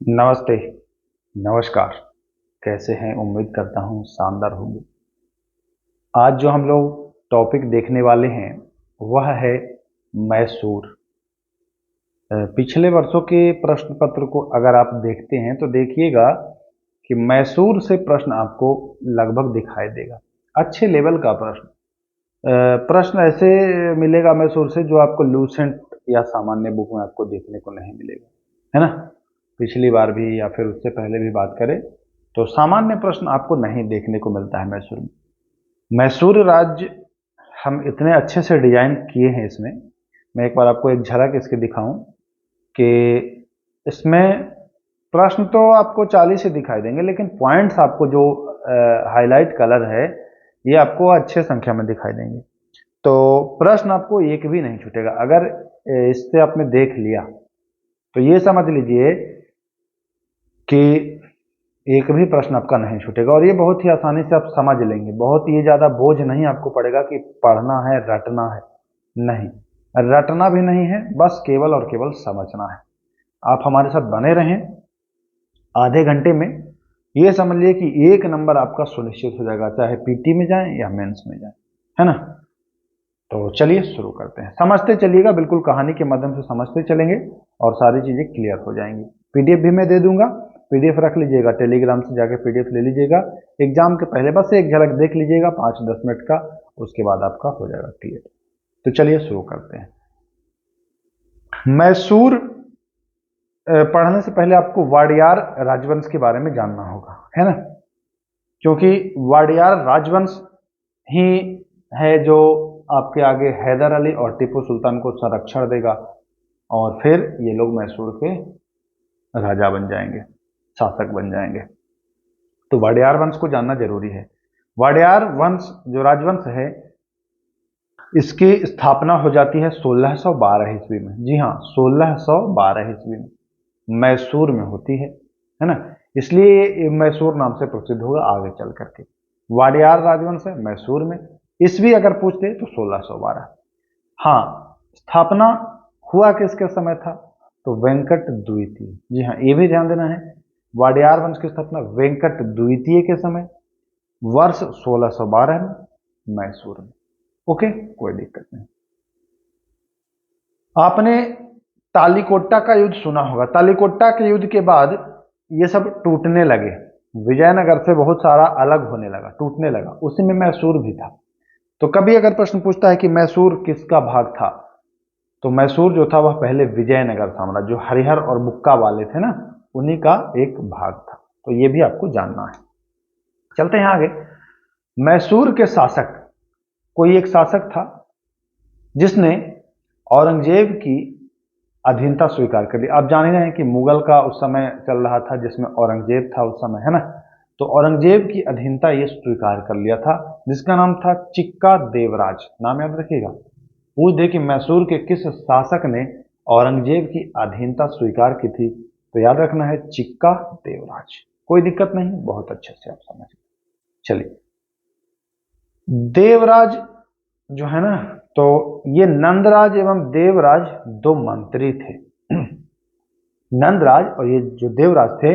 नमस्ते, नमस्कार। कैसे हैं? उम्मीद करता हूँ शानदार होंगे। आज जो हम लोग टॉपिक देखने वाले हैं वह है मैसूर। पिछले वर्षों के प्रश्न पत्र को अगर आप देखते हैं तो देखिएगा कि मैसूर से प्रश्न आपको लगभग दिखाई देगा। अच्छे लेवल का प्रश्न। प्रश्न ऐसे मिलेगा मैसूर से जो आपको लूसेंट या सामान्य बुक में आपको देखने को नहीं मिलेगा, है ना। पिछली बार भी या फिर उससे पहले भी बात करें तो सामान्य प्रश्न आपको नहीं देखने को मिलता है मैसूर में। मैसूर राज्य हम इतने अच्छे से डिजाइन किए हैं इसमें। मैं एक बार आपको एक झलक इसकी दिखाऊं कि इसमें प्रश्न तो आपको 40 ही दिखाई देंगे, लेकिन पॉइंट्स आपको जो हाईलाइट कलर है ये आपको अच्छे संख्या में दिखाई देंगे। तो प्रश्न आपको एक भी नहीं छूटेगा। अगर इससे आपने देख लिया तो ये समझ लीजिए कि एक भी प्रश्न आपका नहीं छूटेगा और ये बहुत ही आसानी से आप समझ लेंगे। बहुत ये ज़्यादा बोझ नहीं आपको पड़ेगा कि पढ़ना है, रटना है। नहीं, रटना भी नहीं है, बस केवल और केवल समझना है। आप हमारे साथ बने रहें आधे घंटे में, ये समझ लिए कि एक नंबर आपका सुनिश्चित हो जाएगा, चाहे पीटी में जाए या मेंस में जाए, है ना। तो चलिए शुरू करते हैं। समझते चलिएगा, बिल्कुल कहानी के माध्यम से समझते चलेंगे और सारी चीज़ें क्लियर हो जाएंगी। पीडीएफ भी मैं दे दूंगा, पीडीएफ रख लीजिएगा, टेलीग्राम से जाके पीडीएफ ले लीजिएगा। एग्जाम के पहले बस एक झलक देख लीजिएगा 5-10 मिनट का, उसके बाद आपका हो जाएगा क्लियर। तो चलिए शुरू करते हैं। मैसूर पढ़ने से पहले आपको वाडियार राजवंश के बारे में जानना होगा, है ना। क्योंकि वाडियार राजवंश ही है जो आपके आगे हैदर अली और टीपू सुल्तान को संरक्षण देगा और फिर ये लोग मैसूर के राजा बन जाएंगे, शासक बन जाएंगे। तो वाडियार वंश को जानना जरूरी है। वाडियार वंश जो राजवंश है इसकी स्थापना हो जाती है 1612 ईस्वी में। जी हाँ, 1612 ईस्वी में मैसूर में होती है ना। इसलिए ये मैसूर नाम से प्रसिद्ध होगा आगे चल करके। वाडियार राजवंश है मैसूर में। ईस्वी अगर पूछते तो 1612। हाँ, स्थापना हुआ किसके समय था? तो वेंकट द्वितीय। जी हाँ, ये भी ध्यान देना है। वाडियार वंश की स्थापना वेंकट द्वितीय के समय, वर्ष 1612 में, मैसूर में। ओके, कोई दिक्कत नहीं। आपने तालीकोट्टा का युद्ध सुना होगा। तालीकोट्टा के युद्ध के बाद ये सब टूटने लगे, विजयनगर से बहुत सारा अलग होने लगा, टूटने लगा। उसी में मैसूर भी था। तो कभी अगर प्रश्न पूछता है कि मैसूर किसका भाग था, तो मैसूर जो था वह पहले विजयनगर साम्राज्य, जो हरिहर और बुक्का वाले थे ना, उन्हीं का एक भाग था। तो ये भी आपको जानना है। चलते हैं आगे। मैसूर के शासक, कोई एक शासक था जिसने औरंगजेब की अधीनता स्वीकार कर ली। आप जान ही रहे हैं कि मुगल का उस समय चल रहा था जिसमें औरंगजेब था उस समय, है ना। तो औरंगजेब की अधीनता ये स्वीकार कर लिया था, जिसका नाम था चिक्का देवराज। नाम याद रखिएगा। पूछ दे कि मैसूर के किस शासक ने औरंगजेब की अधीनता स्वीकार की थी, तो याद रखना है चिक्का देवराज। कोई दिक्कत नहीं, बहुत अच्छे से आप समझ। चलिए, देवराज जो है ना, तो ये नंदराज एवं देवराज दो मंत्री थे। नंदराज और ये जो देवराज थे,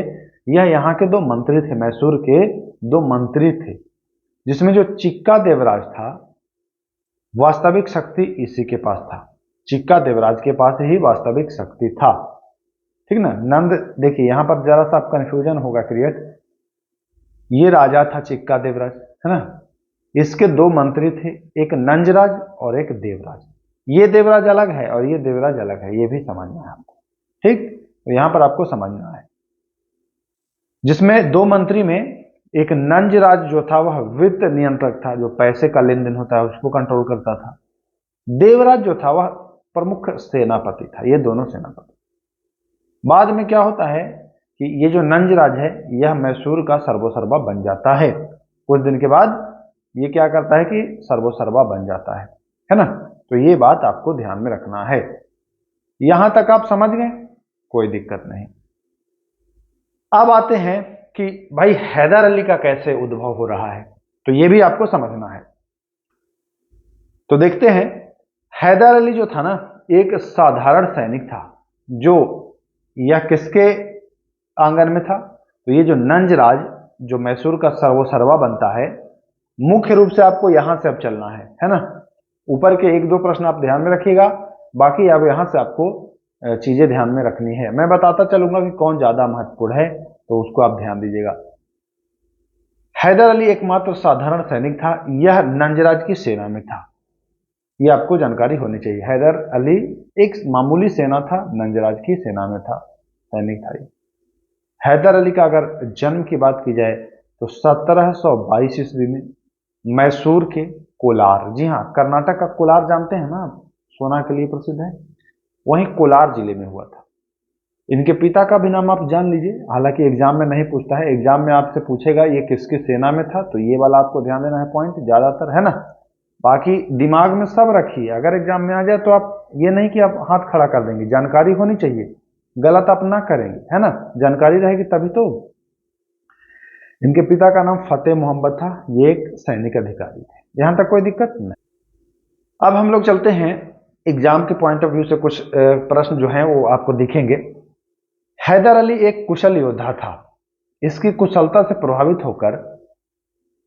यह यहाँ के दो मंत्री थे, मैसूर के दो मंत्री थे। जिसमें जो चिक्का देवराज था, वास्तविक शक्ति इसी के पास था। चिक्का देवराज के पास ही वास्तविक शक्ति था, ठीक ना। नंद, देखिए यहां पर जरा सा कंफ्यूजन होगा क्रिएट। ये राजा था चिक्का देवराज, है ना। इसके दो मंत्री थे, एक नंजराज और एक देवराज। ये देवराज अलग है और ये देवराज अलग है, ये भी समझना है आपको, ठीक। तो यहां पर आपको समझना है। जिसमें दो मंत्री में एक नंजराज जो था वह वित्त नियंत्रक था, जो पैसे का लेन देन होता है उसको कंट्रोल करता था। देवराज जो था वह प्रमुख सेनापति था। ये दोनों सेनापति। बाद में क्या होता है कि ये जो नंजराज है यह मैसूर का सर्वोसर्वा बन जाता है। कुछ दिन के बाद ये क्या करता है कि सर्वोसर्वा बन जाता है ना। तो ये बात आपको ध्यान में रखना है। यहां तक आप समझ गए, कोई दिक्कत नहीं। अब आते हैं कि भाई हैदर अली का कैसे उद्भव हो रहा है, तो ये भी आपको समझना है। तो देखते हैं, हैदर अली जो था ना, एक साधारण सैनिक था। जो यह किसके आंगन में था। तो ये जो नंजराज जो मैसूर का सर्वसर्वा बनता है, मुख्य रूप से आपको यहां से अब चलना है ना। ऊपर के एक दो प्रश्न आप ध्यान में रखिएगा, बाकी अब यहां से आपको चीजें ध्यान में रखनी है। मैं बताता चलूंगा कि कौन ज्यादा महत्वपूर्ण है, तो उसको आप ध्यान दीजिएगा। हैदर अली एकमात्र साधारण सैनिक था, यह नंजराज की सेना में था। ये आपको जानकारी होनी चाहिए। हैदर अली एक मामूली सेना था, नंजराज की सेना में था, सैनिक था ये। हैदर अली का अगर जन्म की बात की जाए तो 1722 ईस्वी में मैसूर के कोलार, जी हाँ, कर्नाटक का कोलार जानते हैं ना, सोना के लिए प्रसिद्ध है, वहीं कोलार जिले में हुआ था। इनके पिता का भी नाम आप जान लीजिए, हालांकि एग्जाम में नहीं पूछता है। एग्जाम में आपसे पूछेगा ये किसकी सेना में था, तो ये वाला आपको ध्यान देना है पॉइंट ज्यादातर, है ना। बाकी दिमाग में सब रखिए, अगर एग्जाम में आ जाए तो आप ये नहीं कि आप हाथ खड़ा कर देंगे, जानकारी होनी चाहिए, गलत आप ना करेंगे, है ना। जानकारी रहेगी तभी तो। इनके पिता का नाम फतेह मोहम्मद था, ये एक सैनिक अधिकारी थे। यहां तक कोई दिक्कत नहीं। अब हम लोग चलते हैं एग्जाम के पॉइंट ऑफ व्यू से, कुछ प्रश्न जो हैं वो आपको दिखेंगे। हैदर अली एक कुशल योद्धा था। इसकी कुशलता से प्रभावित होकर,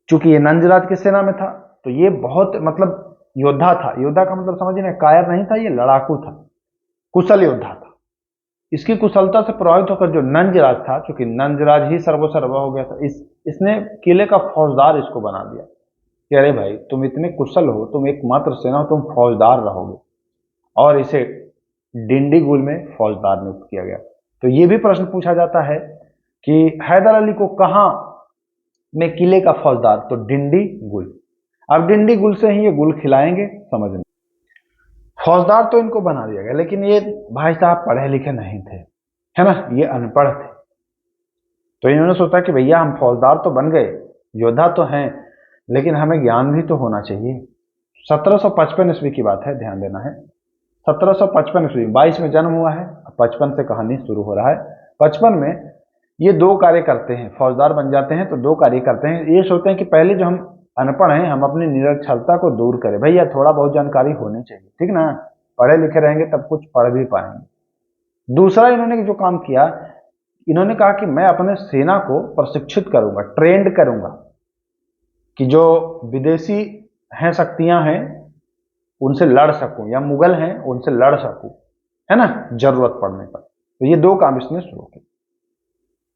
चूंकि ये नंजराज की सेना में था, तो ये बहुत मतलब योद्धा था। योद्धा का मतलब समझिए ना, कायर नहीं था, ये लड़ाकू था, कुशल योद्धा था। इसकी कुशलता से प्रभावित होकर जो नंजराज था, चूंकि नंजराज ही सर्वसर्वा हो गया था, इसने किले का फौजदार इसको बना दिया कि अरे भाई तुम इतने कुशल हो, तुम एकमात्र सेना हो, तुम फौजदार रहोगे। और इसे डिंडीगुल में फौजदार नियुक्त किया गया। तो ये भी प्रश्न पूछा जाता है कि हैदर अली को कहां में किले का फौजदार, तो डिंडीगुल। अब डिंडीगुल से ही ये गुल खिलाएंगे, समझना। फौजदार तो इनको बना दिया गया, लेकिन ये भाई साहब पढ़े लिखे नहीं थे, है ना, ये अनपढ़ थे। तो इन्होंने सोचा कि भैया हम फौजदार तो बन गए, योद्धा तो हैं, लेकिन हमें ज्ञान भी तो होना चाहिए। 1755 ईस्वी की बात है, ध्यान देना है। 1755 ईस्वी, 22 में जन्म हुआ है, 55 से कहानी शुरू हो रहा है। 55 में ये दो कार्य करते हैं, फौजदार बन जाते हैं तो दो कार्य करते हैं। ये सोचते हैं कि पहले जो हम अनपढ़ हैं, हम अपनी निरक्षरता को दूर करें। भैया थोड़ा बहुत जानकारी होनी चाहिए, ठीक ना, पढ़े लिखे रहेंगे तब कुछ पढ़ भी पाएंगे। दूसरा इन्होंने जो काम किया, इन्होंने कहा कि मैं अपने सेना को प्रशिक्षित करूंगा, ट्रेंड करूंगा, कि जो विदेशी हैं, शक्तियां हैं, उनसे लड़ सकूं, या मुगल हैं उनसे लड़ सकूं, है ना, जरूरत पड़ने पर। तो ये दो काम इसने शुरू किए।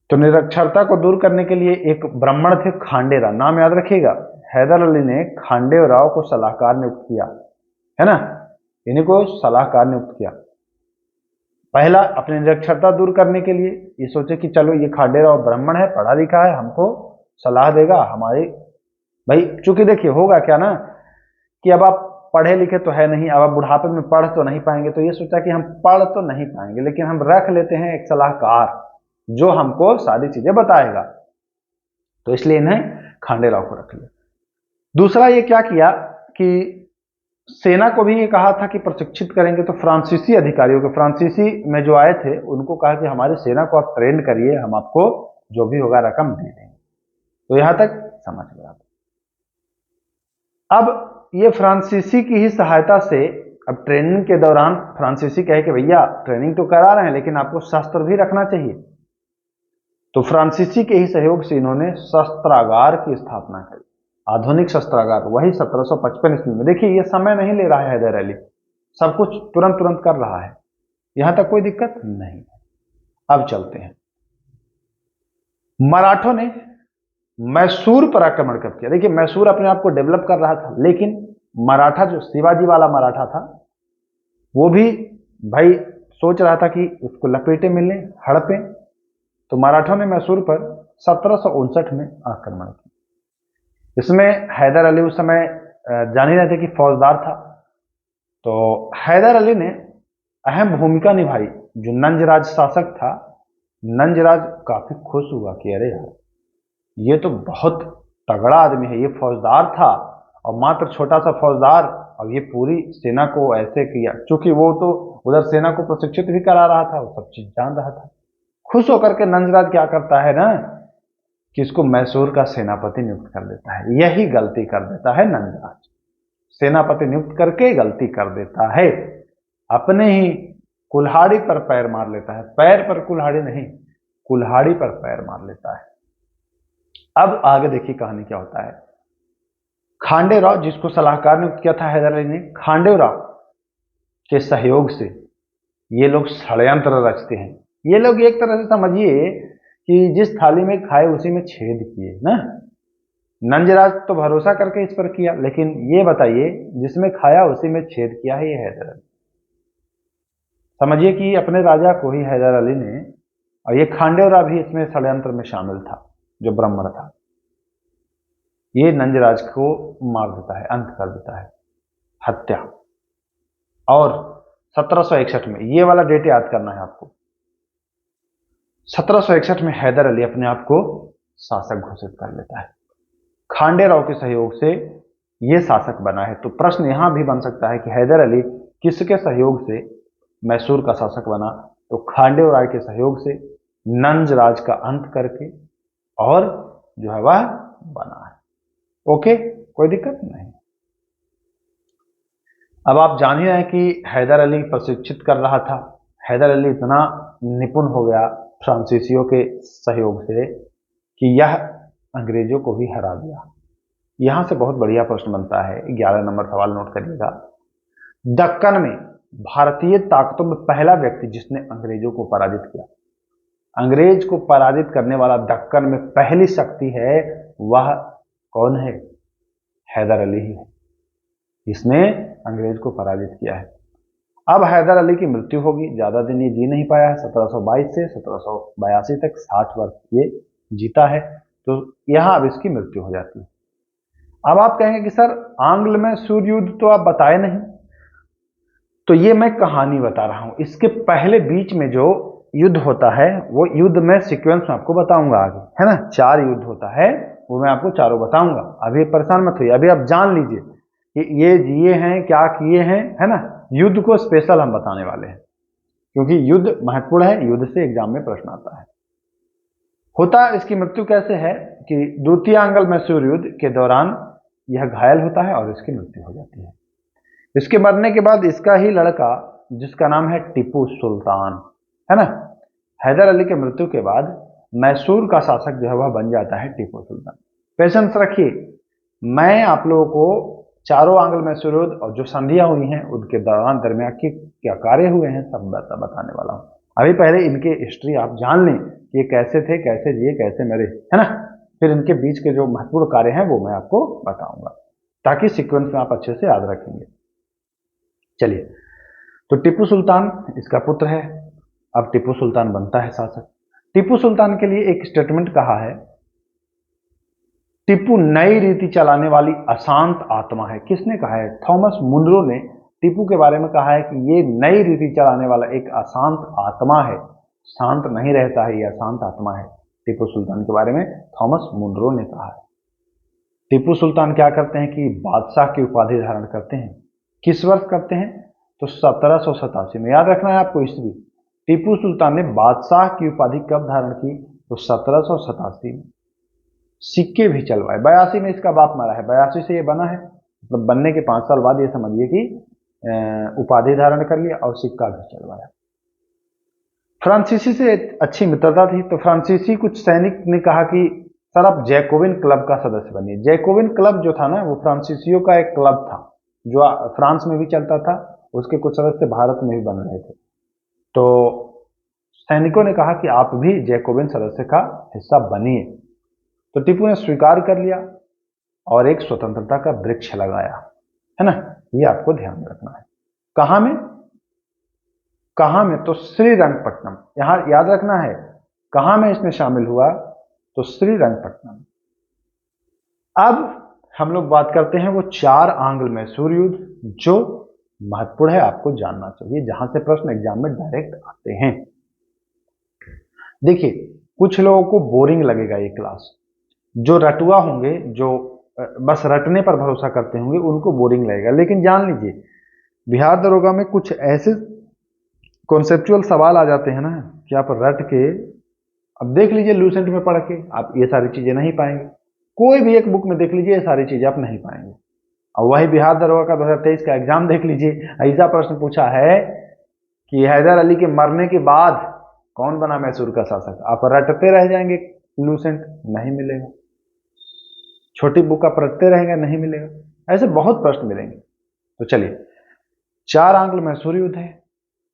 तो निरक्षरता को दूर करने के लिए एक ब्राह्मण थे, खांडेराव, नाम याद रखिएगा। हैदर अली ने खांडेराव को सलाहकार नियुक्त किया, है ना, इन्हीं को सलाहकार नियुक्त किया। पहला, अपनी निरक्षरता दूर करने के लिए ये सोचे कि चलो ये खांडेराव ब्राह्मण है, पढ़ा लिखा है, हमको सलाह देगा हमारी। भाई चूंकि देखिए होगा क्या ना, कि अब आप पढ़े लिखे तो है नहीं, अब आप बुढ़ापे में पढ़ तो नहीं पाएंगे, तो ये सोचा कि हम पढ़ तो नहीं पाएंगे, लेकिन हम रख लेते हैं एक सलाहकार जो हमको सारी चीजें बताएगा। तो इसलिए इन्हें खांडेराव को रख लिया। दूसरा ये क्या किया कि सेना को भी ये कहा था कि प्रशिक्षित करेंगे, तो फ्रांसीसी अधिकारियों को, फ्रांसीसी में जो आए थे उनको कहा कि हमारी सेना को आप ट्रेंड करिए, हम आपको जो भी होगा रकम दे देंगे। तो यहां तक समझ में आता। अब ये फ्रांसीसी की ही सहायता से, अब ट्रेनिंग के दौरान फ्रांसीसी कहे कि भैया ट्रेनिंग तो करा रहे हैं, लेकिन आपको शस्त्र भी रखना चाहिए। तो फ्रांसीसी के ही सहयोग से इन्होंने शस्त्रागार की स्थापना करी, आधुनिक शस्त्रागार, वही 1755 ईस्वी में। देखिए ये समय नहीं ले रहा है हैदर अली, सब कुछ तुरंत तुरंत कर रहा है, यहां तक कोई दिक्कत नहीं है। अब चलते हैं, मराठों ने मैसूर पर आक्रमण कब किया। देखिए मैसूर अपने आप को डेवलप कर रहा था, लेकिन मराठा जो शिवाजी वाला मराठा था, वो भी भाई सोच रहा था कि उसको लपेटे मिलने, हड़पे। तो मराठों ने मैसूर पर 1759 में आक्रमण किया। इसमें हैदर अली उस समय जान ही रहे थे कि फौजदार था। तो हैदर अली ने अहम भूमिका निभाई। जो नंजराज शासक था, नंजराज काफी खुश हुआ कि अरे यार ये तो बहुत तगड़ा आदमी है, ये फौजदार था, और मात्र छोटा सा फौजदार, और ये पूरी सेना को ऐसे किया। चूंकि वो तो उधर सेना को प्रशिक्षित भी करा रहा था, वो सब चीज जान रहा था। खुश होकर के नंजराज क्या करता है ना, कि इसको मैसूर का सेनापति नियुक्त कर देता है। यही गलती कर देता है नंजराज, सेनापति नियुक्त करके गलती कर देता है, अपने ही कुल्हाड़ी पर पैर मार लेता है। पैर पर कुल्हाड़ी नहीं, कुल्हाड़ी पर पैर मार लेता है। अब आगे देखिए कहानी क्या होता है। खांडेराव, जिसको सलाहकार नियुक्त किया था हैदर अली ने, खांडेराव के सहयोग से ये लोग षड्यंत्र रचते हैं। ये लोग एक तरह से समझिए कि जिस थाली में खाए उसी में छेद किए ना। नंजराज तो भरोसा करके इस पर किया, लेकिन ये बताइए जिसमें खाया उसी में छेद किया है ये हैदर अली। समझिए कि अपने राजा को ही हैदर अली ने, और ये खांडेराव भी इसमें षड्यंत्र में शामिल था, जो ब्राह्मण था, ये नंजराज को मार देता है, अंत कर देता है, हत्या। और 1761 में, ये वाला डेट याद करना है आपको, 1761 में हैदर अली अपने आप को शासक घोषित कर लेता है। खांडेराव के सहयोग से ये शासक बना है। तो प्रश्न यहां भी बन सकता है कि हैदर अली किसके सहयोग से मैसूर का शासक बना? तो खांडेराव के सहयोग से, नंजराज का अंत करके, और जो है वह बना है। ओके, कोई दिक्कत नहीं। अब आप जान ही रहे हैं कि हैदर अली प्रशिक्षित कर रहा था। हैदर अली इतना निपुण हो गया फ्रांसीसियों के सहयोग से कि यह अंग्रेजों को भी हरा दिया। यहां से बहुत बढ़िया प्रश्न बनता है, 11 नंबर सवाल नोट करिएगा। दक्कन में भारतीय ताकतों में पहला व्यक्ति जिसने अंग्रेजों को पराजित किया, अंग्रेज को पराजित करने वाला दक्कन में पहली शक्ति है, वह कौन है? हैदर अली ही है। इसने अंग्रेज को पराजित किया है। अब हैदर अली की मृत्यु होगी, ज्यादा दिन ये जी नहीं पाया है, 1722 से 1782 तक 60 वर्ष ये जीता है। तो यहां अब इसकी मृत्यु हो जाती है। अब आप कहेंगे कि सर आंग्ल में सूर्य युद्ध तो आप बताए नहीं। तो ये मैं कहानी बता रहा हूं, इसके पहले बीच में जो युद्ध होता है वो युद्ध में सीक्वेंस में आपको बताऊंगा आगे, है ना। 4 युद्ध होता है, वो मैं आपको चारों बताऊंगा। अभी परेशान मत होइए, अभी आप जान लीजिए कि ये जिए हैं, क्या किए हैं, है ना। युद्ध को स्पेशल हम बताने वाले हैं, क्योंकि युद्ध महत्वपूर्ण है, युद्ध से एग्जाम में प्रश्न आता है। होता इसकी मृत्यु कैसे है कि द्वितीय आंग्ल मैसूर युद्ध के दौरान यह घायल होता है और इसकी मृत्यु हो जाती है। इसके मरने के बाद इसका ही लड़का, जिसका नाम है टीपू सुल्तान, है ना, हैदर अली के मृत्यु के बाद मैसूर का शासक जो है वह बन जाता है टीपू सुल्तान। पेशेंस रखिए, मैं आप लोगों को चारों आंग्ल मैसूर युद्ध और जो संधियां हुई हैं उनके दौरान दरमियान के क्या कार्य हुए हैं सब बताने वाला हूं। अभी पहले इनके हिस्ट्री आप जान लें कि ये कैसे थे, कैसे जिए, कैसे मरे, है ना। फिर इनके बीच के जो महत्वपूर्ण कार्य हैं वो मैं आपको बताऊंगा, ताकि सीक्वेंस में आप अच्छे से याद रखेंगे। चलिए, तो टीपू सुल्तान इसका पुत्र है। अब टीपू सुल्तान बनता है शासक। टीपू सुल्तान के लिए एक स्टेटमेंट कहा है, टीपू नई रीति चलाने वाली अशांत आत्मा है। किसने कहा है? थॉमस मुनरो ने टीपू के बारे में कहा है कि ये नई रीति चलाने वाला एक अशांत आत्मा है, शांत नहीं रहता है, ये अशांत आत्मा है। टीपू सुल्तान के बारे में थॉमस मुनरो ने कहा है। टीपू सुल्तान क्या करते हैं कि बादशाह की उपाधि धारण करते हैं। किस वर्ष करते हैं? तो 1787 में। याद रखना है आपको ईस्वी। टीपू सुल्तान ने बादशाह की उपाधि कब धारण की? तो 1787 में। सिक्के भी चलवाए। 82 में इसका बाप मरा है, 82 से ये बना है, मतलब बनने के 5 साल बाद ये समझिए कि उपाधि धारण कर लिया और सिक्का भी चलवाया। फ्रांसीसी से अच्छी मित्रता थी, तो फ्रांसीसी कुछ सैनिक ने कहा कि सर आप जैकोबिन क्लब का सदस्य बनिए। जैकोबिन क्लब जो था ना, वो फ्रांसीसियों का एक क्लब था जो फ्रांस में भी चलता था, उसके कुछ सदस्य भारत में भी बन रहे थे। तो सैनिकों ने कहा कि आप भी जैकोबिन सदस्य का हिस्सा बनिए। तो टीपू ने स्वीकार कर लिया और एक स्वतंत्रता का वृक्ष लगाया, है ना। ये आपको ध्यान रखना है। कहां में? कहां में? तो श्रीरंगपट्टनम। यहां याद रखना है कहां में इसमें शामिल हुआ, तो श्रीरंगपट्टनम। अब हम लोग बात करते हैं वो 4 आंग्ल मैसूर युद्ध, जो महत्वपूर्ण है, आपको जानना चाहिए, जहां से प्रश्न एग्जाम में डायरेक्ट आते हैं। देखिए, कुछ लोगों को बोरिंग लगेगा ये क्लास, जो रटुआ होंगे, जो बस रटने पर भरोसा करते होंगे, उनको बोरिंग लगेगा। लेकिन जान लीजिए, बिहार दरोगा में कुछ ऐसे कॉन्सेप्चुअल सवाल आ जाते हैं ना कि आप रट के, अब देख लीजिए लूसेंट में पढ़ के आप ये सारी चीजें नहीं पाएंगे। कोई भी एक बुक में देख लीजिए, ये सारी चीजें आप नहीं पाएंगे। और वही बिहार दरोगा का 2023 का एग्जाम देख लीजिए, ऐसा प्रश्न पूछा है कि हैदर अली के मरने के बाद कौन बना मैसूर का शासक? आप रटते रह जाएंगे, लूसेंट नहीं मिलेगा। छोटी बुक आप रटते रहेंगे, नहीं मिलेगा। ऐसे बहुत प्रश्न मिलेंगे। तो चलिए, 4 आंग्ल मैसूर युद्ध है,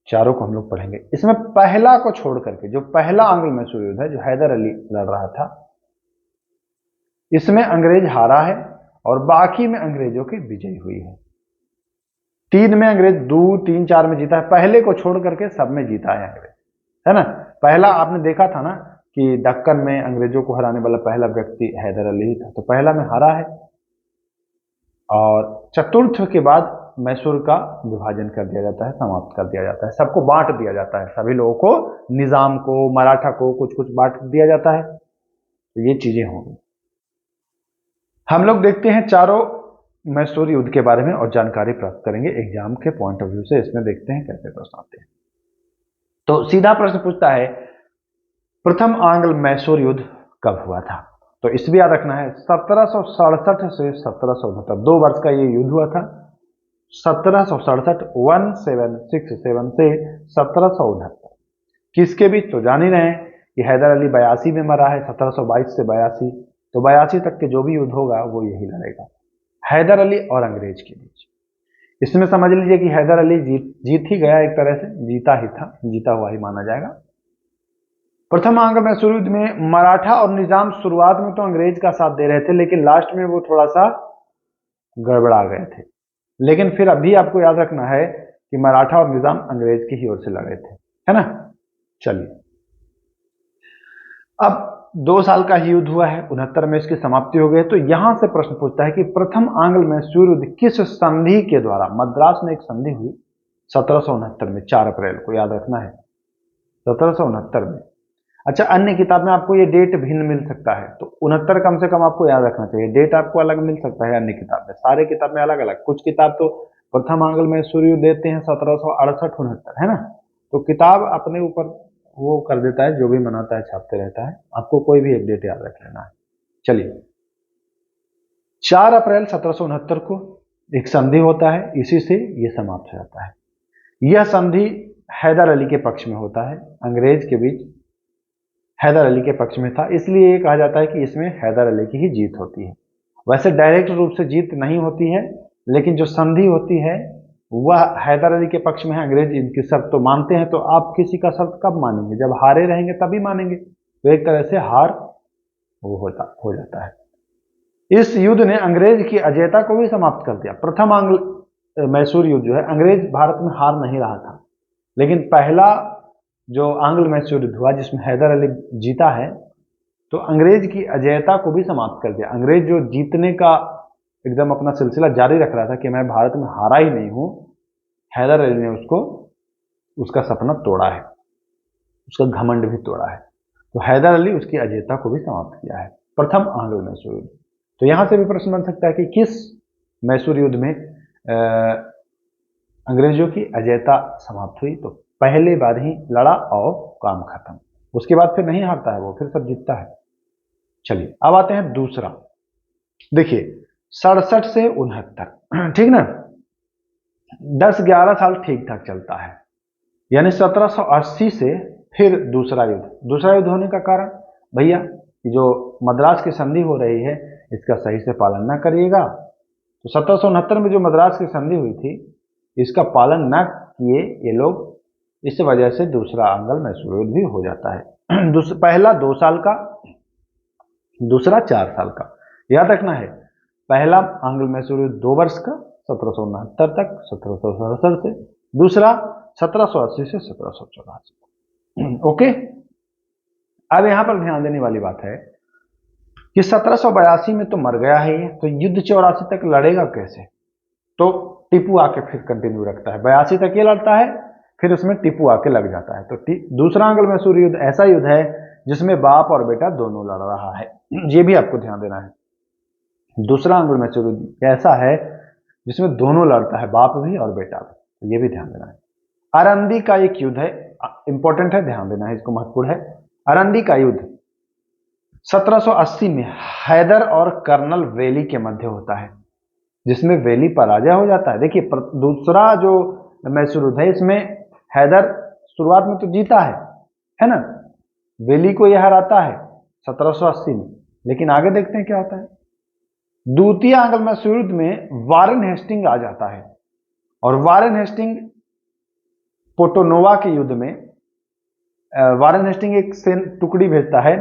चारों को हम लोग पढ़ेंगे। इसमें पहला को छोड़ करके, जो पहला आंग्ल मैसूर युद्ध है, जो हैदर अली लड़ रहा था, इसमें अंग्रेज हारा है और बाकी में अंग्रेजों की विजय हुई है। 3 में अंग्रेज, 2, 3, 4 में जीता है। पहले को छोड़ करके सब में जीता है अंग्रेज, है ना। पहला आपने देखा था ना कि दक्कन में अंग्रेजों को हराने वाला पहला व्यक्ति हैदर अली ही था, तो पहला में हारा है। और चतुर्थ के बाद मैसूर का विभाजन कर दिया जाता है, समाप्त कर दिया जाता है, सबको बांट दिया जाता है, सभी लोगों को, निजाम को, मराठा को कुछ कुछ बांट दिया जाता है। तो ये चीजें होंगी। हम लोग देखते हैं चारों मैसूर युद्ध के बारे में और जानकारी प्राप्त करेंगे एग्जाम के पॉइंट ऑफ व्यू से। इसमें देखते हैं कैसे प्रश्न आते हैं। तो सीधा प्रश्न पूछता है, प्रथम आंग्ल मैसूर युद्ध कब हुआ था? तो इस भी याद रखना है, 1767 से 1769, 2 वर्ष का ये युद्ध हुआ था। 1767, 1767 से 1769 किसके बीच? तो जान ही रहे हैं कि हैदर अली 82 में मरा है, 1722 से 82, तो 82 तक के जो भी युद्ध होगा वो यही लड़ेगा, हैदर अली और अंग्रेज के बीच। इसमें समझ लीजिए कि हैदर अली जीत ही गया, एक तरह से जीता ही था, जीता हुआ ही माना जाएगा। प्रथम आंग्ल मैसूर युद्ध में मराठा और निजाम शुरुआत में तो अंग्रेज का साथ दे रहे थे, लेकिन लास्ट में वो थोड़ा सा गड़बड़ा गए थे। लेकिन फिर अभी आपको याद रखना है कि मराठा और निजाम अंग्रेज की ही ओर से लड़े थे, है ना। चलिए, अब 2 साल का ही युद्ध हुआ है, 69 में इसकी समाप्ति हो गई। तो यहां से प्रश्न पूछता है कि प्रथम आंग्ल मैसूर युद्ध किस संधि के द्वारा? मद्रास में एक संधि हुई 1769 में, 4 अप्रैल को, याद रखना है, 1769 में। अच्छा, अन्य किताब में आपको ये डेट भिन्न मिल सकता है, तो 69 कम से कम आपको याद रखना चाहिए। डेट आपको अलग मिल सकता है अन्य किताब में, सारे किताब में अलग अलग। कुछ किताब तो प्रथम आंग्ल मैसूर युद्ध देते हैं 1768-69, है ना। तो किताब अपने ऊपर वो कर देता है, जो भी मनाता है छापते रहता है, आपको कोई भी एक डेट याद रख लेना है। चलिए, 4 अप्रैल 1769 को एक संधि होता है, इसी से ये समाप्त हो जाता है। यह संधि हैदर अली के पक्ष में होता है, अंग्रेज के बीच हैदर अली के पक्ष में था, इसलिए ये कहा जाता है कि इसमें हैदर अली की ही जीत होती है। वैसे डायरेक्ट रूप से जीत नहीं होती है, लेकिन जो संधि होती है वह हैदर अली के पक्ष में है। अंग्रेज इनकी शर्त तो मानते हैं, तो आप किसी का शर्त कब मानेंगे? जब हारे रहेंगे तभी मानेंगे। तो एक तरह से हार वो हो जाता है। इस युद्ध ने अंग्रेज की अजेयता को भी समाप्त कर दिया। प्रथम आंग्ल मैसूर युद्ध जो है, अंग्रेज भारत में हार नहीं रहा था, लेकिन पहला जो आंग्ल मैसूर युद्ध हुआ जिसमें हैदर अली जीता है, तो अंग्रेज की अजेयता को भी समाप्त कर दिया। अंग्रेज जो जीतने का एकदम अपना सिलसिला जारी रख रहा था कि मैं भारत में हारा ही नहीं हूं, हैदर अली ने उसका सपना तोड़ा है, उसका घमंड भी तोड़ा है। तो हैदर अली उसकी अजेयता को भी समाप्त किया है। प्रथम आंग्ल मैसूर युद्ध। तो यहां से भी प्रश्न बन सकता है कि किस मैसूर युद्ध में अंग्रेजों की अजेयता समाप्त हुई? तो पहले बार ही लड़ा और काम खत्म, उसके बाद फिर नहीं हारता है वो, फिर सब जीतता है। चलिए, अब आते हैं दूसरा। देखिए, 67 से 69, ठीक ना, 10-11 साल ठीक ठाक चलता है। यानी 1780 से फिर दूसरा युद्ध होने का कारण, भैया जो मद्रास की संधि हो रही है इसका सही से पालन ना करिएगा। तो 1769 में जो मद्रास की संधि हुई थी, इसका पालन न किए ये लोग, इस वजह से दूसरा आंग्ल मैसूर युद्ध भी हो जाता है। पहला 2 साल का, दूसरा 4 साल का। याद रखना है, पहला आंग्ल मैसूर युद्ध 2 वर्ष का, 1769 तक, 1767 से, दूसरा 1780 से 1784। ओके। अब यहां पर ध्यान देने वाली बात है कि 1782 में तो मर गया है ये, तो युद्ध 84 तक लड़ेगा कैसे? तो टीपू आके फिर कंटिन्यू रखता है, 82 तक ये लड़ता है, फिर उसमें टीपू आके लग जाता है। तो दूसरा आंग्ल मैसूर युद्ध ऐसा युद्ध है जिसमें बाप और बेटा दोनों लड़ रहा है, ये भी आपको ध्यान देना है। दूसरा आंग्ल मैसूर युद्ध ऐसा है जिसमें दोनों लड़ता है, बाप भी और बेटा भी, तो ये भी ध्यान देना है। अरंदी का एक युद्ध है, इंपॉर्टेंट है, ध्यान देना है, इसको महत्वपूर्ण है। अरंदी का युद्ध 1780 में हैदर और कर्नल वेली के मध्य होता है, जिसमें वेली पराजय हो जाता है। देखिए, दूसरा जो मैसूर युद्ध है इसमें हैदर शुरुआत में तो जीता है, है ना। वेली को यह हराता है 1780 में, लेकिन आगे देखते हैं क्या होता है। द्वितीय आंग्ल मैसूर युद्ध में वारेन हेस्टिंग आ जाता है, और वारेन हेस्टिंग पोर्टोनोवा के युद्ध में वारेन हेस्टिंग एक टुकड़ी भेजता है,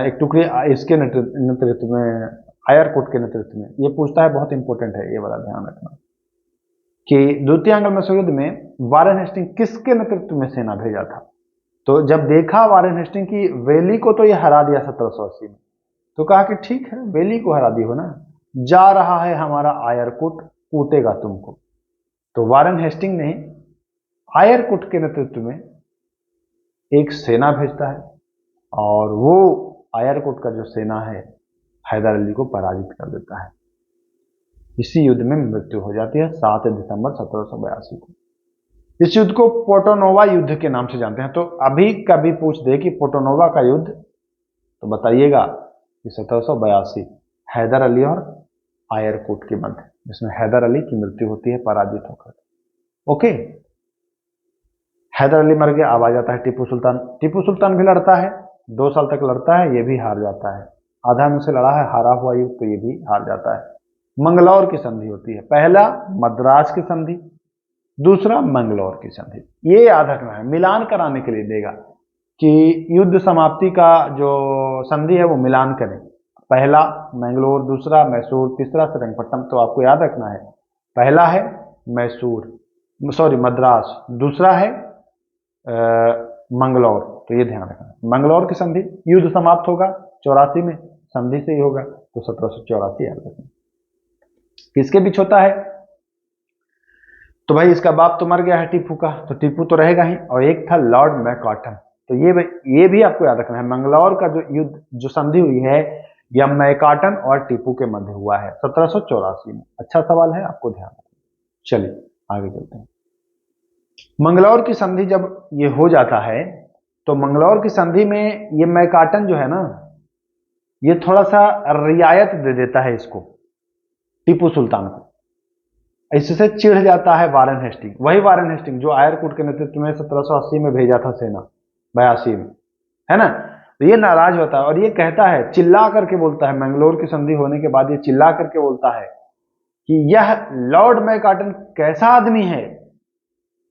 एक टुकड़ी इसके नेतृत्व में, आयरकोट के नेतृत्व में। ये पूछता है, बहुत इंपॉर्टेंट है, ये वाला ध्यान रखना कि द्वितीय आंग्ल मैसूर युद्ध में वारेन हेस्टिंग किसके नेतृत्व में सेना भेजा था। तो जब देखा वारेन हेस्टिंग की वेली को तो ये हरा दिया 1780 में, तो कहा कि ठीक है, वेली को हरा दी हो ना, जा रहा है हमारा आयरकुट, कूटेगा तुमको। तो वारेन हेस्टिंग ने आयरकुट के नेतृत्व में एक सेना भेजता है, और वो आयरकुट का जो सेना है हैदर अली को पराजित कर देता है। इसी युद्ध में मृत्यु हो जाती है 7 दिसंबर 1782 को। इस युद्ध को पोर्टोनोवा युद्ध के नाम से जानते हैं। तो अभी कभी पूछ दे कि पोर्टोनोवा का युद्ध, तो बताइएगा कि 1782 हैदर अली और आयरकुट के मध्य, जिसमें हैदर अली की मृत्यु होती है पराजित होकर। ओके, हैदर अली मर गया, अब आ जाता है टीपू सुल्तान। टीपू सुल्तान भी लड़ता है, 2 साल तक लड़ता है, ये भी हार जाता है। आधा में से लड़ा है, हारा हुआ युद्ध, तो ये भी हार जाता है। मंगलौर की संधि होती है, पहला मद्रास की संधि, दूसरा मंगलौर की संधि। ये याद रखना है, मिलान कराने के लिए देगा कि युद्ध समाप्ति का जो संधि है वो मिलान करें। पहला मैंगलोर, दूसरा मैसूर, तीसरा श्रीरंगपट्टनम। तो आपको याद रखना है, पहला है मद्रास, दूसरा है मंगलौर। तो ये ध्यान रखना, मंगलौर की संधि, युद्ध समाप्त होगा 84 में, संधि से ही होगा, तो 1784 याद रखना। किसके बीच होता है? तो भाई इसका बाप तो मर गया है टीपू का, तो टीपू तो रहेगा ही, और एक था लॉर्ड मैकॉटन। तो ये भी आपको याद रखना है, मंगलौर का जो युद्ध, जो संधि हुई है, यह मैकॉटन और टीपू के मध्य हुआ है 1784 में। अच्छा सवाल है, आपको ध्यान रखना। चलिए आगे चलते हैं। मंगलौर की संधि जब ये हो जाता है, तो मंगलौर की संधि में ये मैकॉटन जो है ना, ये थोड़ा सा रियायत दे देता है इसको, टीपू सुल्तान को। इससे चिढ़ जाता है वारेन हेस्टिंग, वही वारेन हेस्टिंग जो आयरकुट के नेतृत्व में 1780 में भेजा था सेना, 82 में, है ना। तो ये नाराज होता है और ये कहता है, चिल्ला करके बोलता है, मंगलौर की संधि होने के बाद ये चिल्ला करके बोलता है कि यह लॉर्ड मैकॉटन कैसा आदमी है,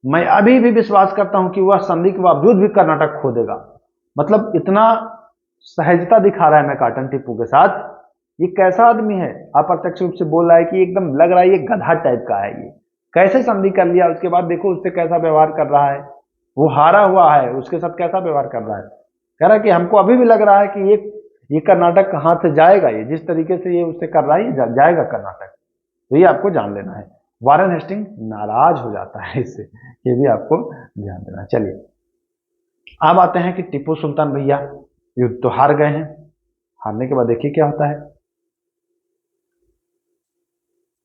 मैं अभी भी विश्वास करता हूं कि वह संधि के बावजूद भी कर्नाटक खो देगा। मतलब इतना सहजता दिखा रहा है मैकॉटन टीपू के साथ, ये कैसा आदमी है। अप्रत्यक्ष रूप से बोल रहा है कि एकदम लग रहा है ये गधा टाइप का है, ये कैसे संधि कर लिया, उसके बाद देखो उससे कैसा व्यवहार कर रहा है, वो हारा हुआ है, उसके साथ कैसा व्यवहार कर रहा है। कह रहा है कि हमको अभी भी लग रहा है कि ये कर्नाटक हाथ से जाएगा, ये जिस तरीके से ये उससे कर रहा है, ये जाएगा कर्नाटक। तो ये आपको जान लेना है। वारेन हेस्टिंग नाराज हो जाता है इससे, ये भी आपको ध्यान देना है। चलिए अब आते हैं कि टीपू सुल्तान भैया युद्ध तो हार गए हैं, हारने के बाद देखिए क्या होता है।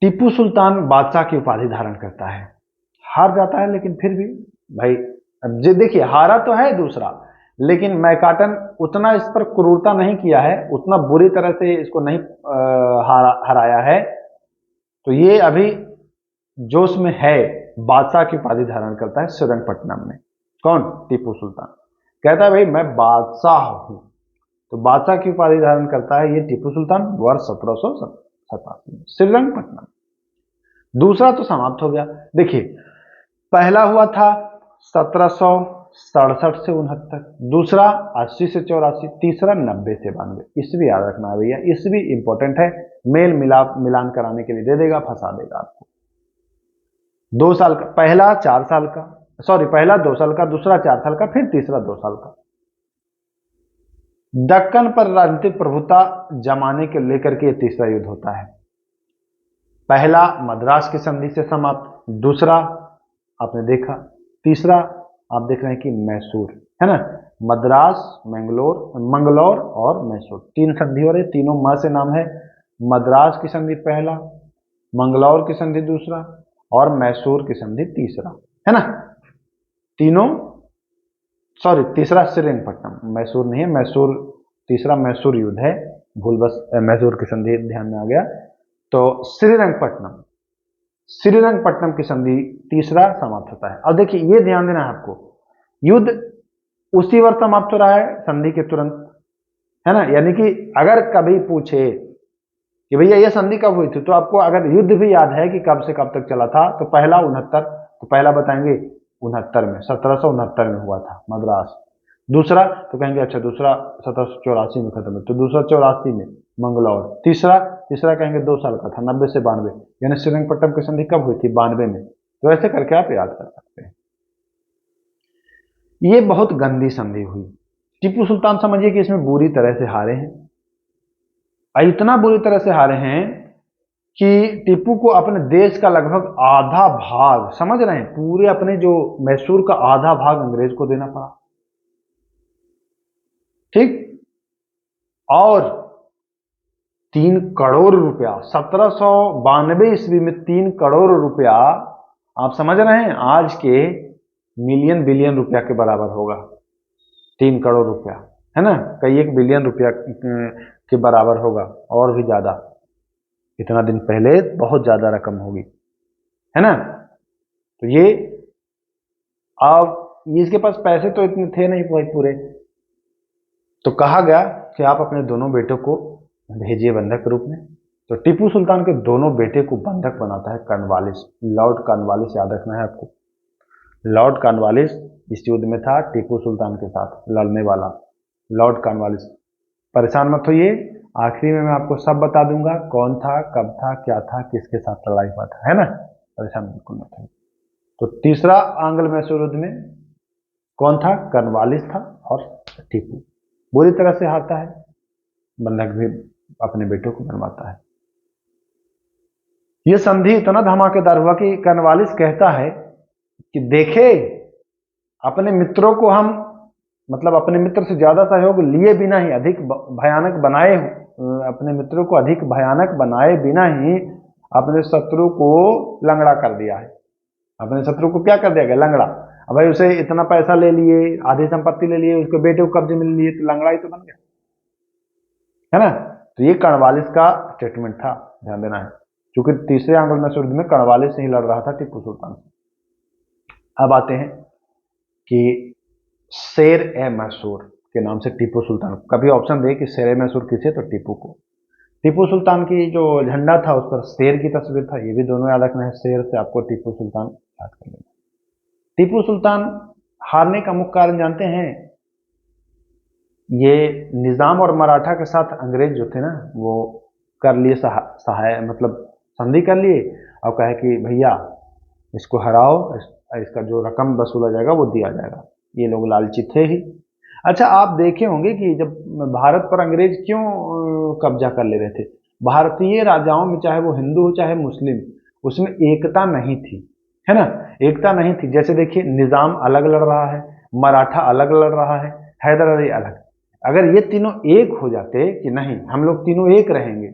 टीपू सुल्तान बादशाह की उपाधि धारण करता है, हार जाता है, लेकिन फिर भी भाई, अब देखिए हारा तो है दूसरा, लेकिन मैकॉटन उतना इस पर क्रूरता नहीं किया है, उतना बुरी तरह से इसको नहीं हराया है। तो ये अभी जोश में है, बादशाह की उपाधि धारण करता है श्रीरंगपट्टनम में। कौन? टीपू सुल्तान। कहता है भाई मैं बादशाह हूं, तो बादशाह की उपाधि धारण करता है ये टीपू सुल्तान वर्ष 1787 में श्रीरंगपट्टनम। दूसरा तो समाप्त हो गया। देखिए पहला हुआ था 1767 से 69, दूसरा 80 से 84, तीसरा 90 से 92। ईस्वी याद रखना है भैया, ईस्वी इंपॉर्टेंट है, मेल मिलाप मिलान कराने के लिए दे देगा, फंसा देगा आपको। 2 साल का, पहला 4 साल का, पहला 2 साल का, दूसरा 4 साल का, फिर तीसरा 2 साल का। दक्कन पर राजनीतिक प्रभुता जमाने के लेकर के तीसरा युद्ध होता है। पहला मद्रास की संधि से समाप्त, दूसरा आपने देखा, तीसरा आप देख रहे हैं कि मैसूर, है ना। मद्रास, मंगलौर और मैसूर, 3 संधि हो रही, तीनों म से नाम है। मद्रास की संधि पहला, मंगलौर की संधि दूसरा, और मैसूर की संधि तीसरा, है ना। तीनों, तीसरा श्रीरंगपट्टनम, मैसूर नहीं है, मैसूर तीसरा मैसूर युद्ध है, भूल बस मैसूर की संधि ध्यान में आ गया। तो श्रीरंगपट्टनम की संधि तीसरा समाप्त होता है। अब देखिए ये ध्यान देना है आपको युद्ध उसी वर्ष समाप्त हो रहा है, संधि के तुरंत, है ना। यानी कि अगर कभी पूछे कि भैया ये संधि कब हुई थी, तो आपको अगर युद्ध भी याद है कि कब से कब तक चला था, तो पहला 69, तो पहला बताएंगे 69 में, 1769 में हुआ था मद्रास। दूसरा तो कहेंगे अच्छा दूसरा 1784 में खत्म है, तो दूसरा 84 में मंगलौर। तीसरा तीसरा कहेंगे 2 साल का था, 90 से 92, यानी श्रीरंगपट्टनम की संधि कब हुई थी, 92 में। तो ऐसे करके आप याद कर सकते हैं। ये बहुत गंदी संधि हुई। टीपू सुल्तान समझिए कि इसमें बुरी तरह से हारे हैं, इतना बुरी तरह से हारे हैं कि टीपू को अपने देश का लगभग आधा भाग, समझ रहे हैं, पूरे अपने जो मैसूर का आधा भाग अंग्रेज को देना पड़ा। ठीक, और 3 करोड़ रुपया, 1792 ईस्वी में 3 करोड़ रुपया, आप समझ रहे हैं आज के मिलियन बिलियन रुपया के बराबर होगा। 3 करोड़ रुपया, है ना, कई 1 बिलियन रुपया के बराबर होगा, और भी ज्यादा, इतना दिन पहले बहुत ज्यादा रकम होगी, है ना। तो ये, अब इसके पास पैसे तो इतने थे नहीं पूरे, तो कहा गया कि आप अपने दोनों बेटों को भेजिए बंधक के रूप में। तो टीपू सुल्तान के दोनों बेटे को बंधक बनाता है कॉर्नवालिस, लॉर्ड कॉर्नवालिस, याद रखना है आपको। लॉर्ड कॉर्नवालिस इस युद्ध में था, टीपू सुल्तान के साथ लड़ने वाला लॉर्ड कॉर्नवालिस। परेशान मत होइए, आखिरी में मैं आपको सब बता दूंगा, कौन था, कब था, क्या था, किसके साथ लड़ाई हुआ था, है ना। परेशान बिल्कुल मत होइए। तो तीसरा आंग्ल मैसूर युद्ध में कौन था, कॉर्नवालिस था, और टीपू बुरी तरह से हारता है, बंधक भी अपने बेटों को बनवाता है। यह संधि इतना धमाकेदार हुआ कि कॉर्नवालिस कहता है कि देखे, अपने मित्रों को हम, मतलब अपने मित्र से ज्यादा सहयोग लिए बिना ही अधिक भयानक बनाए, अपने मित्रों को अधिक भयानक बनाए बिना ही अपने शत्रु को लंगड़ा कर दिया है। अपने शत्रु को क्या कर दिया गया, लंगड़ा। अब भाई उसे इतना पैसा ले लिए, आधी संपत्ति ले लिए, उसके बेटे को कब्जे में लिए, तो लंगड़ा ही तो बन गया, है ना। तो ये कॉर्नवालिस का स्टेटमेंट था, ध्यान देना है, क्योंकि तीसरे आंग्ल मैसूर युद्ध में कॉर्नवालिस से ही लड़ रहा था टीपू सुल्तान से। अब आते हैं कि शेर ए मैसूर के नाम से टीपू सुल्तान, कभी ऑप्शन दे कि शेर ए मैसूर किसे, तो टीपू को। टीपू सुल्तान की जो झंडा था उस पर शेर की तस्वीर था, ये भी दोनों याद रखना है, शेर से आपको टीपू सुल्तान याद कर लेना। टीपू सुल्तान हारने का मुख्य कारण जानते हैं, ये निजाम और मराठा के साथ अंग्रेज जो थे ना, वो कर लिए सहाय, मतलब संधि कर लिए, और कहे कि भैया इसको हराओ, इसका जो रकम वसूला जाएगा वो दिया जाएगा। ये लोग लालची थे ही। अच्छा, आप देखे होंगे कि जब भारत पर अंग्रेज क्यों कब्जा कर ले रहे थे, भारतीय राजाओं में चाहे वो हिंदू हो चाहे मुस्लिम, उसमें एकता नहीं थी, है ना, एकता नहीं थी। जैसे देखिए, निजाम अलग लड़ रहा है, मराठा अलग लड़ रहा है, हैदर अली अलग। अगर ये तीनों एक हो जाते कि नहीं हम लोग तीनों एक रहेंगे,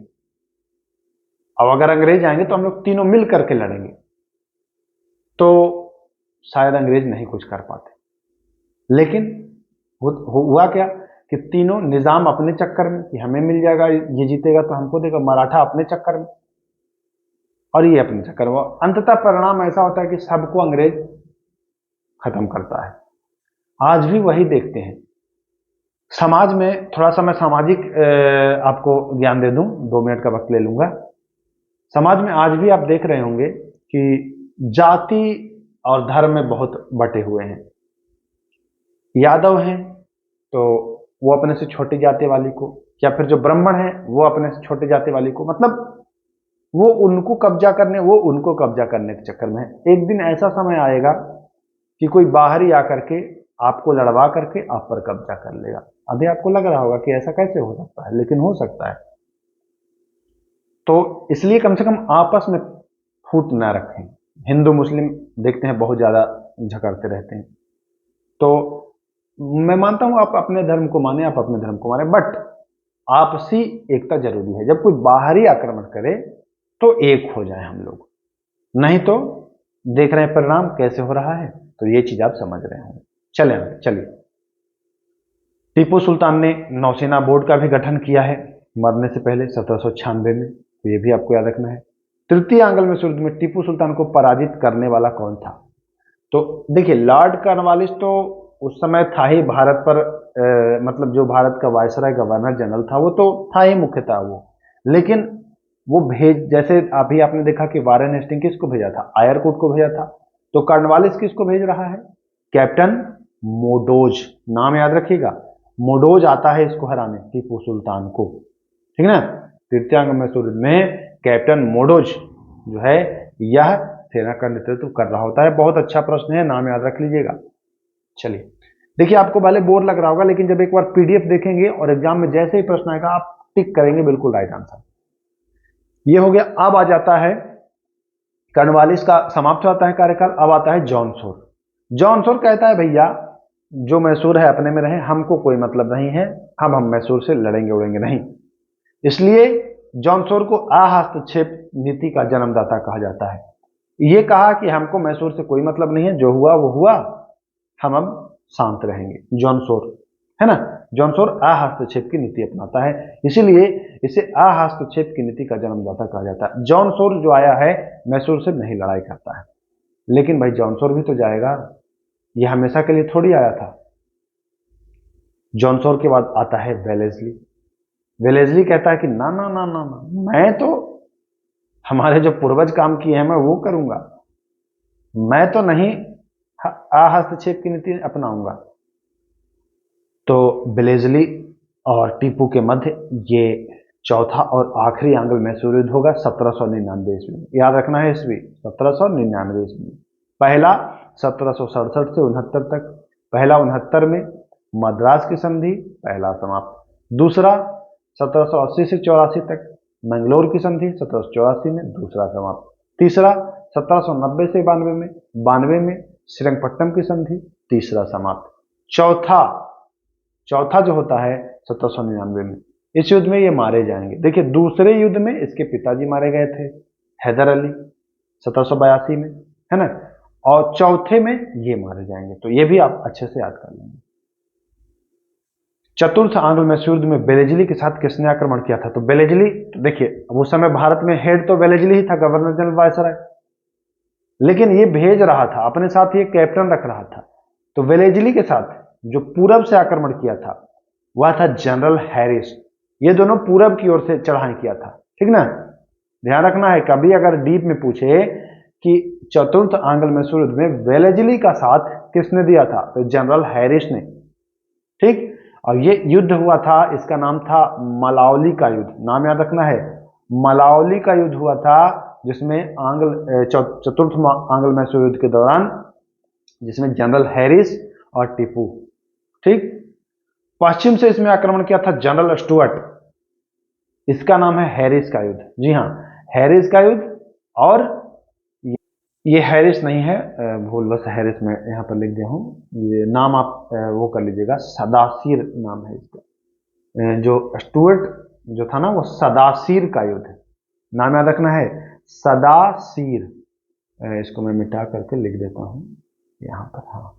अब अगर अंग्रेज आएंगे तो हम लोग तीनों मिल करके लड़ेंगे, तो शायद अंग्रेज नहीं कुछ कर पाते। लेकिन हुआ क्या कि तीनों, निजाम अपने चक्कर में कि हमें मिल जाएगा, ये जीतेगा तो हमको देगा, मराठा अपने चक्कर में और ये अपने चक्कर में, अंततः परिणाम ऐसा होता है कि सबको अंग्रेज खत्म करता है। आज भी वही देखते हैं समाज में। थोड़ा सा मैं सामाजिक आपको ज्ञान दे दूं, 2 मिनट का वक्त ले लूंगा। समाज में आज भी आप देख रहे होंगे कि जाति और धर्म में बहुत बटे हुए हैं। यादव हैं तो वो अपने से छोटी जाति वाली को, या फिर जो ब्राह्मण हैं वो अपने से छोटी जाति वाली को, मतलब वो उनको कब्जा करने के चक्कर में है। एक दिन ऐसा समय आएगा कि कोई बाहरी आकर के आपको लड़वा करके आप पर कब्जा कर लेगा। अभी आपको लग रहा होगा कि ऐसा कैसे हो सकता है, लेकिन हो सकता है। तो इसलिए कम से कम आपस में फूट ना रखें। हिंदू मुस्लिम देखते हैं बहुत ज्यादा झगड़ते रहते हैं। तो मैं मानता हूं आप अपने धर्म को माने, आप अपने धर्म को माने, बट आपसी एकता जरूरी है। जब कोई बाहरी आक्रमण करे तो एक हो जाए हम लोग, नहीं तो देख रहे हैं परिणाम कैसे हो रहा है। तो ये चीज आप समझ रहे होंगे। चलिए, टीपू सुल्तान ने नौसेना बोर्ड का भी गठन किया है मरने से पहले 1796 में, तो ये भी आपको याद रखना है। तृतीय आंग्ल मैसूर युद्ध में टीपू सुल्तान को पराजित करने वाला कौन था? तो देखिए, लॉर्ड कॉर्नवालिस तो उस समय था ही भारत पर मतलब जो भारत का वायसराय गवर्नर जनरल था वो तो था ही मुख्यतः वो, लेकिन वो जैसे अभी आपने देखा कि वारेन हेस्टिंग किसको भेजा था, आयरकुट को भेजा था, तो कॉर्नवालिस किसको भेज रहा है, कैप्टन मोडोज, नाम याद रखिएगा, मोडोज आता है इसको हराने, टीपू सुल्तान को, ठीक ना। तृतीयांग मैसूर में कैप्टन मोडोज जो है यह सेना का नेतृत्व कर रहा होता है। बहुत अच्छा प्रश्न है, नाम याद रख लीजिएगा। चलिए देखिए, आपको भले बोर लग रहा होगा, लेकिन जब एक बार पीडीएफ देखेंगे और एग्जाम में जैसे ही प्रश्न आएगा आप टिक करेंगे बिल्कुल राइट आंसर। ये हो गया। अब आ जाता है कॉर्नवालिस का समाप्त होता है कार्यकाल, अब आता है जॉनसोर। जॉनसोर कहता है भैया जो मैसूर है अपने में रहे, हमको कोई मतलब नहीं है, हम मैसूर से लड़ेंगे उड़ेंगे नहीं। इसलिए जॉनसोर को अहस्तक्षेप नीति का जन्मदाता कहा जाता है। ये कहा कि हमको मैसूर से कोई मतलब नहीं है, जो हुआ वो हुआ, हम अब शांत रहेंगे। जॉनसोर है ना, जॉनसोर अहस्तक्षेप की नीति अपनाता है, इसीलिए इसे अहस्तक्षेप की नीति का जन्मदाता कहा जाता है। जॉनसोर जो आया है मैसूर से नहीं लड़ाई करता है, लेकिन भाई जॉनसोर भी तो जाएगा, यह हमेशा के लिए थोड़ी आया था। जॉनसोर के बाद आता है वेलेस्ली। वेलेस्ली कहता है कि ना ना ना ना ना, मैं तो हमारे जो पूर्वज काम किए हैं मैं वो करूंगा, मैं तो नहीं हस्तक्षेप की नीति अपनाऊंगा। तो वेलेस्ली और टीपू के मध्य ये चौथा और आखिरी आंग्ल मैसूर युद्ध होगा 1799 ईस्वी में। याद रखना है ईस्वी 1799 ईस्वी में। पहला 1767 से 69 तक, पहला 69 में मद्रास की संधि, पहला समाप्त। दूसरा 1780 से 84 तक मैंगलोर की संधि, 1784 में दूसरा समाप्त। तीसरा 1790 से 92 में, 92 में श्रीरंगपट्टनम की संधि, तीसरा समाप्त। चौथा जो होता है 1799 में, इस युद्ध में ये मारे जाएंगे। देखिए दूसरे युद्ध में इसके पिताजी मारे गए थे, हैदर अली 1782 में, है ना, और चौथे में ये मारे जाएंगे। तो ये भी आप अच्छे से याद कर लेंगे। चतुर्थ आंग्ल मैसूर युद्ध में वेलेस्ली के साथ किसने आक्रमण किया था? तो वेलेस्ली, तो देखिए उस समय भारत में हेड तो वेलेस्ली ही था, गवर्नर जनरल वायसराय, लेकिन ये भेज रहा था अपने साथ, ये कैप्टन रख रहा था। तो वेलेस्ली के साथ जो पूरब से आक्रमण किया था वह था जनरल हैरिस। ये दोनों पूरब की ओर से चढ़ाई किया था, ठीक ना। ध्यान रखना है, कभी अगर डीप में पूछे कि चतुर्थ आंग्ल मैसूर युद्ध में वेलेस्ली का साथ किसने दिया था, तो जनरल हैरिस ने, ठीक। और ये युद्ध हुआ था, इसका नाम था मलावली का युद्ध, नाम याद रखना है, मलावली का युद्ध हुआ था, जिसमें चतुर्थ आंग्ल मैसूर युद्ध के दौरान जिसमें जनरल हैरिस और टीपू, ठीक। पश्चिम से इसमें आक्रमण किया था जनरल स्टुअर्ट, इसका नाम है हैरिस का युद्ध। जी हाँ, हैरिस का युद्ध। और ये हैरिस नहीं है, भूल बस हैरिस में यहाँ पर लिख दिया हूँ, ये नाम आप वो कर लीजिएगा, सदासीर नाम है इसका। जो स्टुअर्ट जो था ना वो सदासीर का युद्ध, नाम याद रखना है सदासीर। इसको मैं मिटा करके लिख देता हूँ यहाँ पर। हाँ,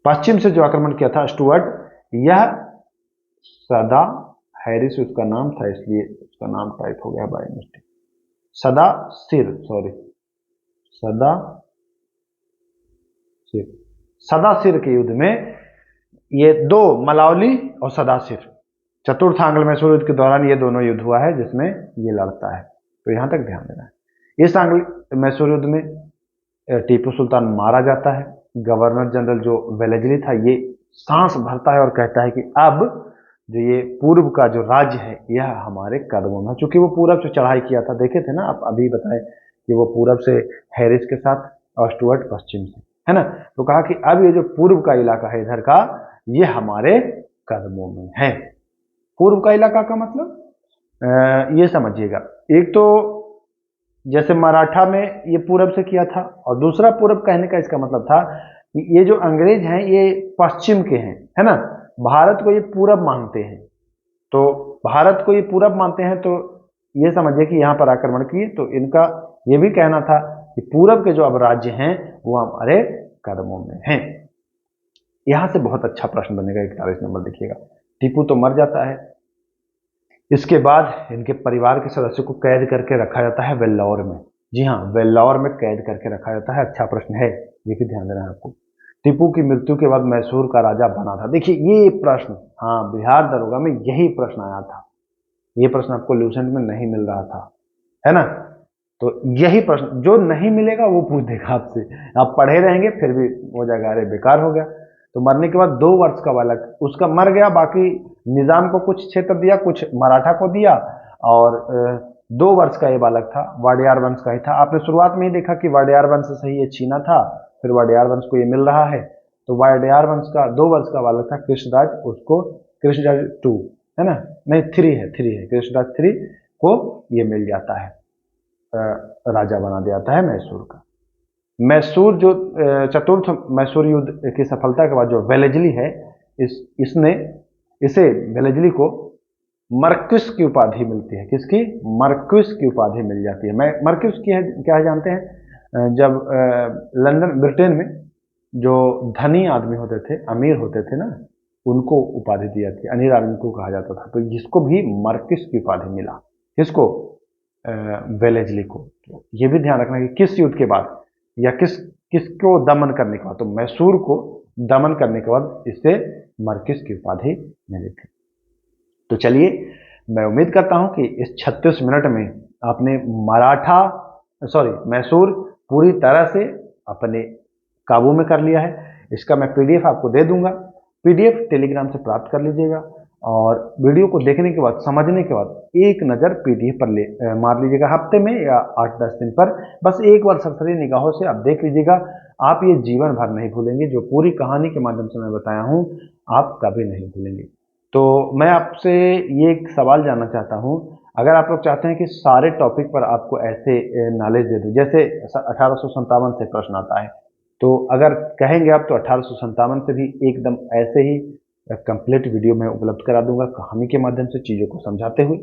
पश्चिम से जो आक्रमण किया था स्टुअर्ट, यह सदा हैरिस उसका नाम था, इसलिए उसका नाम टाइप हो गया बाय मिस्टेक, सदासीर, सॉरी, सदासिर के युद्ध में ये दो, मलावली और सदासिर, चतुर्थ आंग्ल मैसूर युद्ध के दौरान ये दोनों युद्ध हुआ है जिसमें ये लड़ता है। तो यहां तक ध्यान देना है। इस आंग्ल मैसूर युद्ध में टीपू सुल्तान मारा जाता है। गवर्नर जनरल जो वेलेस्ली था ये सांस भरता है और कहता है कि अब जो ये पूर्व का जो राज्य है यह हमारे कदमों में, चूंकि वो पूरब से चढ़ाई किया था, देखे थे ना आप, अभी बताए कि वो पूरब से हैरिस के साथ और स्टुअर्ट पश्चिम से, है ना। तो कहा कि अब ये जो पूर्व का इलाका है इधर का, ये हमारे कदमों में है। पूर्व का इलाका का मतलब ये समझिएगा, एक तो जैसे मराठा में ये पूरब से किया था, और दूसरा पूरब कहने का इसका मतलब था कि ये जो अंग्रेज हैं ये पश्चिम के हैं, है ना, भारत को ये पूरब मानते हैं। तो भारत को ये पूरब मानते हैं, तो ये समझिए कि यहाँ पर आक्रमण किए, तो इनका ये भी कहना था कि पूरब के जो अब राज्य हैं वो हमारे कदमों में हैं। यहां से बहुत अच्छा प्रश्न बनेगा, 41 नंबर देखिएगा। टीपू तो मर जाता है, इसके बाद इनके परिवार के सदस्यों को कैद करके रखा जाता है वेल्लौर में। जी हाँ, वेल्लौर में कैद करके रखा जाता है। अच्छा प्रश्न है, ये भी ध्यान देना है आपको। टीपू की मृत्यु के बाद मैसूर का राजा बना था। देखिए ये प्रश्न, हाँ, बिहार दरोगा में यही प्रश्न आया था। ये प्रश्न आपको ल्यूसेंट में नहीं मिल रहा था, है ना। तो यही प्रश्न जो नहीं मिलेगा वो पूछ देगा आपसे, आप पढ़े रहेंगे फिर भी हो जाएगा अरे बेकार हो गया। तो मरने के बाद 2 वर्ष का बालक उसका मर गया, बाकी निजाम को कुछ क्षेत्र दिया, कुछ मराठा को दिया, और 2 वर्ष का ये बालक था, वाडियार वंश का ही था। आपने शुरुआत में ही देखा कि वाडियार वंश से ही ये छीना था, फिर वाडियार वंश को ये मिल रहा है। तो वाडियार वंश का 2 वर्ष का बालक था कृष्णराज, उसको कृष्णराज 2, है ना, नहीं 3 है कृष्णराज 3 को ये मिल जाता है, राजा बना दिया है मैसूर का। मैसूर जो चतुर्थ मैसूर युद्ध की सफलता के बाद जो वेलेजली है, इसने इसे वेलेजली को मर्क्विस की उपाधि मिलती है। किसकी? मर्क्विस की उपाधि मिल जाती है। मैं मर्क्विस की है क्या है जानते हैं? जब लंदन ब्रिटेन में जो धनी आदमी होते थे, अमीर होते थे ना, उनको उपाधि दी जाती है, अमीर आदमी को कहा जाता था। तो जिसको भी मर्क्विस की उपाधि मिला, किसको? वेलेजली को। तो ये भी ध्यान रखना कि किस युद्ध के बाद या किसको दमन करने के बाद, तो मैसूर को दमन करने के बाद इससे मर्क्विस की उपाधि मिली थी। तो चलिए, मैं उम्मीद करता हूं कि इस 36 मिनट में आपने मैसूर पूरी तरह से अपने काबू में कर लिया है। इसका मैं पीडीएफ आपको दे दूंगा, पीडीएफ टेलीग्राम से प्राप्त कर लीजिएगा, और वीडियो को देखने के बाद, समझने के बाद एक नज़र पीडीएफ पर मार लीजिएगा, हफ्ते में या 8-10 दिन पर बस एक बार सरसरी निगाहों से आप देख लीजिएगा। आप ये जीवन भर नहीं भूलेंगे, जो पूरी कहानी के माध्यम से मैं बताया हूँ, आप कभी नहीं भूलेंगे। तो मैं आपसे ये एक सवाल जानना चाहता हूँ, अगर आप लोग चाहते हैं कि सारे टॉपिक पर आपको ऐसे नॉलेज दे दूँ, जैसे 1857 से प्रश्न आता है, तो अगर कहेंगे आप तो 1857 से भी एकदम ऐसे ही कंप्लीट वीडियो में उपलब्ध करा दूंगा, कहानी के माध्यम से चीज़ों को समझाते हुए।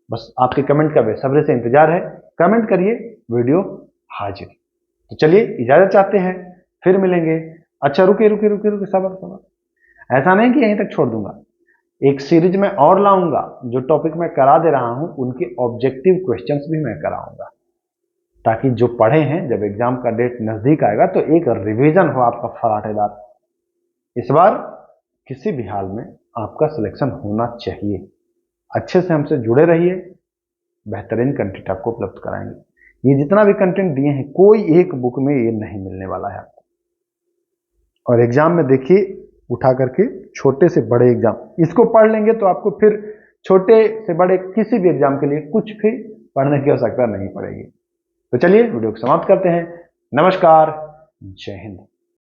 बस आपके कमेंट का बेसब्री से इंतजार है, कमेंट करिए, वीडियो हाजिर। तो चलिए इजाज़त चाहते हैं, फिर मिलेंगे। अच्छा रुकिए, सबर, ऐसा नहीं कि यहीं तक छोड़ दूंगा, एक सीरीज में और लाऊंगा। जो टॉपिक मैं करा दे रहा हूं उनके ऑब्जेक्टिव क्वेश्चंस भी मैं कराऊंगा, ताकि जो पढ़े हैं जब एग्जाम का डेट नजदीक आएगा तो एक रिवीजन हो आपका फराटेदार। इस बार किसी भी हाल में आपका सिलेक्शन होना चाहिए। अच्छे से हमसे जुड़े रहिए, बेहतरीन कंटेंट आपको उपलब्ध कराएंगे। ये जितना भी कंटेंट दिए हैं, कोई एक बुक में ये नहीं मिलने वाला है आपको। और एग्जाम में देखिए, उठा करके छोटे से बड़े एग्जाम, इसको पढ़ लेंगे तो आपको फिर छोटे से बड़े किसी भी एग्जाम के लिए कुछ भी पढ़ने की आवश्यकता नहीं पड़ेगी। तो चलिए वीडियो को समाप्त करते हैं। नमस्कार, जय हिंद।